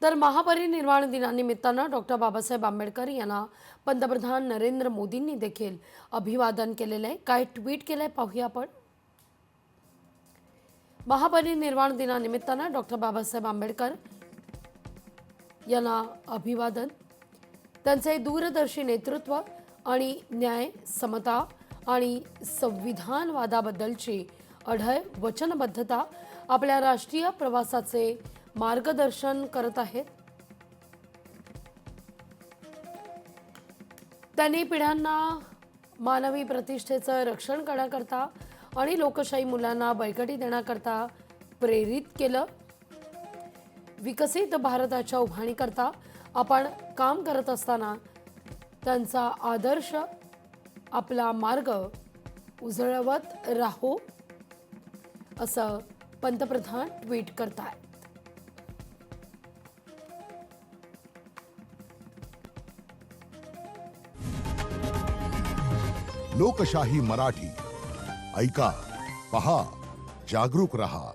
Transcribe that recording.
तर महापरिनिर्वाण दिनानिमित्तानं डॉक्टर बाबासाहेब आंबेडकर यांना पंतप्रधान नरेंद्र मोदींनी देखील अभिवादन केलेलं आहे। काय ट्विट केलंय पाहूया आपण। महापरिनिर्वाण दिनानिमित्तानं डॉक्टर बाबासाहेब आंबेडकर यांना अभिवादन। त्यांचे दूरदर्शी नेतृत्व आणि न्याय, समता आणि संविधानवादाबद्दलची अढळ वचनबद्धता आपल्या राष्ट्रीय प्रवासाचे मार्गदर्शन करत आहेत। त्यांनी पिढ्यांना मानवी प्रतिष्ठेचं रक्षण करण्याकरता आणि लोकशाही मूल्यांना बळकटी देण्याकरता प्रेरित केलं। विकसित भारताच्या उभारणीकरता आपण काम करत असताना त्यांचा आदर्श आपला मार्ग उजळवत राहो, असं पंतप्रधान ट्विट करतायत। लोकशाही मराठी ऐका, पहा, जागरूक रहा।